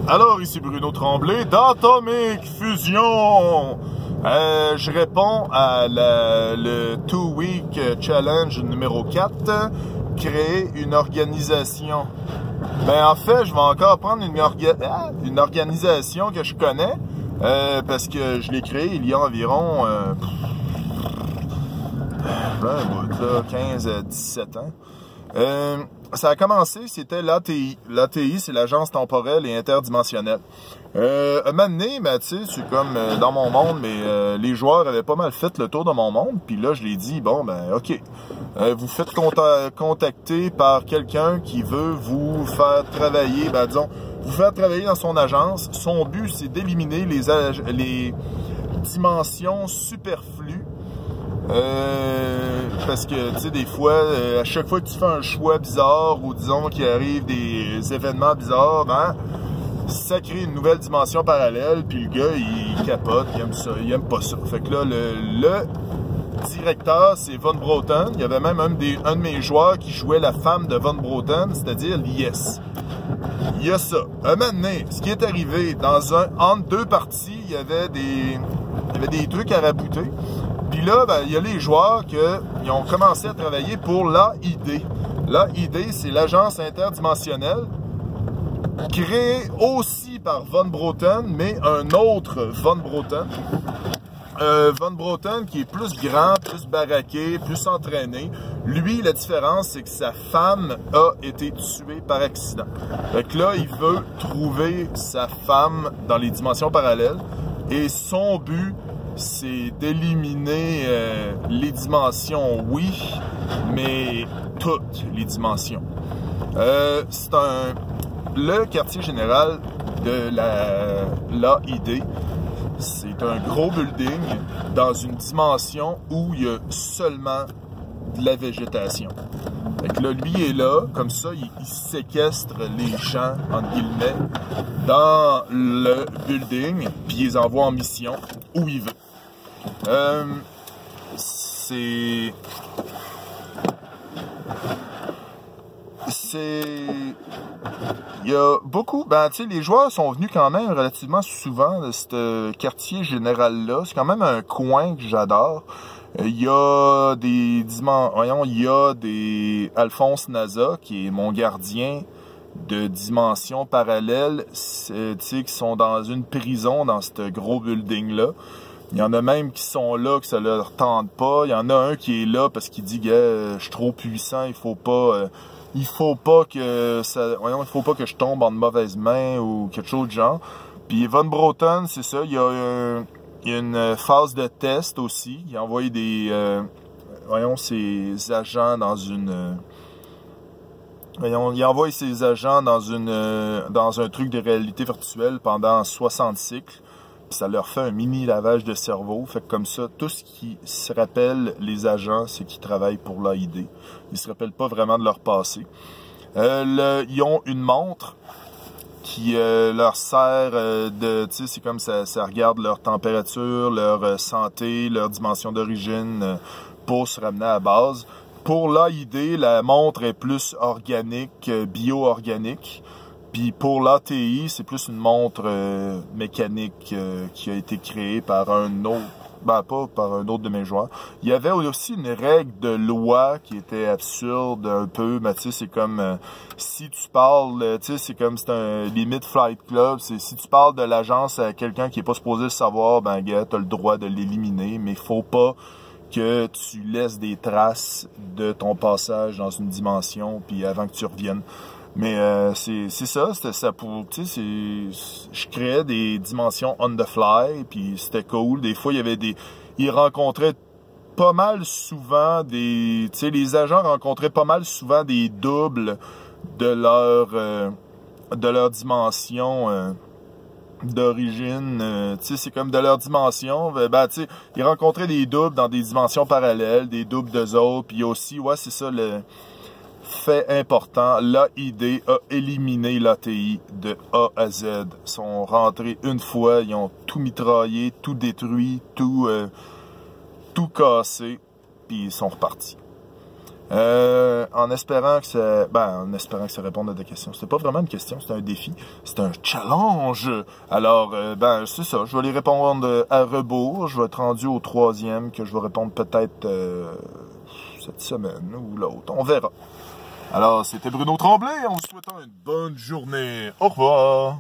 Alors, ici Bruno Tremblay d'Atomic Fusion. Je réponds à le 2-week challenge numéro 4, créer une organisation. Ben en fait, je vais encore prendre une organisation que je connais, parce que je l'ai créée il y a environ 15 à 17 ans. Ça a commencé, c'était l'ATI. L'ATI, c'est l'Agence temporelle et interdimensionnelle. Un moment donné, ben, tu sais, c'est comme dans mon monde, mais les joueurs avaient pas mal fait le tour de mon monde. Puis là, je l'ai dit, bon, ben, OK. Vous faites contacter par quelqu'un qui veut vous faire travailler, ben, disons, vous faire travailler dans son agence. Son but, c'est d'éliminer les dimensions superflues. Parce que, tu sais, des fois, à chaque fois que tu fais un choix bizarre ou disons qu'il arrive des événements bizarres, ben, ça crée une nouvelle dimension parallèle, puis le gars, il capote, il aime ça, il aime pas ça. Fait que là, le directeur, c'est Von Broughton. Il y avait même un de mes joueurs qui jouait la femme de Von Broughton, c'est-à-dire Lies. Il y a ça. Un moment donné, ce qui est arrivé, entre deux parties, il y avait des trucs à rabouter. Puis là, ben, il y a les joueurs qui ont commencé à travailler pour l'AID. L'AID, c'est l'Agence interdimensionnelle, créée aussi par Von Broughton, mais un autre Von Broughton. Von Broughton qui est plus grand, plus baraqué, plus entraîné. Lui, la différence, c'est que sa femme a été tuée par accident. Fait que là, il veut trouver sa femme dans les dimensions parallèles. Et son but, c'est d'éliminer les dimensions, oui, mais toutes les dimensions. C'est le quartier général de l'AID. C'est un gros building dans une dimension où il y a seulement de la végétation. Fait que là, lui est là, comme ça, il séquestre les gens, entre guillemets, dans le building, puis il les envoie en mission où il veut. Il y a beaucoup, ben tu sais, les joueurs sont venus quand même relativement souvent de ce quartier général-là. C'est quand même un coin que j'adore. Il y a Alphonse Naza, qui est mon gardien de dimensions parallèles, tu sais, qui sont dans une prison dans ce gros building-là. Il y en a même qui sont là, que ça leur tente pas. Il y en a un qui est là parce qu'il dit que je suis trop puissant, il faut pas que je tombe en mauvaise main ou quelque chose de genre. Puis Von Broughton, c'est ça, il y a une phase de test aussi. Il a envoyé ses agents dans une... il envoie ses agents dans un truc de réalité virtuelle pendant 60 cycles. Puis ça leur fait un mini lavage de cerveau. Fait que comme ça, tout ce qui se rappelle les agents, c'est qu'ils travaillent pour l'AID. Ils se rappellent pas vraiment de leur passé. Ils ont une montre qui leur sert tu sais, c'est comme ça regarde leur température, leur santé, leur dimension d'origine pour se ramener à la base. Pour l'AID, la montre est plus organique, bio-organique. Puis pour l'ATI, c'est plus une montre mécanique qui a été créée par un autre, ben pas par un autre de mes joueurs. Il y avait aussi une règle de loi qui était absurde un peu, mais tu sais, c'est comme si tu parles, tu sais, c'est un limit Flight Club, c'est si tu parles de l'agence à quelqu'un qui est pas supposé le savoir, ben gars, t'as le droit de l'éliminer, mais faut pas que tu laisses des traces de ton passage dans une dimension, puis avant que tu reviennes. Mais c'est ça, c'était ça pour, tu sais, je créais des dimensions on the fly, puis c'était cool. Des fois, il y avait ils rencontraient pas mal souvent tu sais, les agents rencontraient pas mal souvent des doubles de leur dimension d'origine. Tu sais, c'est comme de leur dimension. Ben, tu sais, ils rencontraient des doubles dans des dimensions parallèles, des doubles d'eux autres, puis aussi, ouais, c'est ça le fait important, l'AID a éliminé l'ATI de A à Z. Ils sont rentrés une fois, ils ont tout mitraillé, tout détruit, tout cassé, puis ils sont repartis. En espérant que ça... en espérant que ça réponde à des questions. C'était pas vraiment une question, c'était un défi. C'était un challenge. Alors, c'est ça. Je vais les répondre à rebours. Je vais être rendu au 3e, que je vais répondre peut-être cette semaine ou l'autre. On verra. Alors, c'était Bruno Tremblay en vous souhaitant une bonne journée. Au revoir.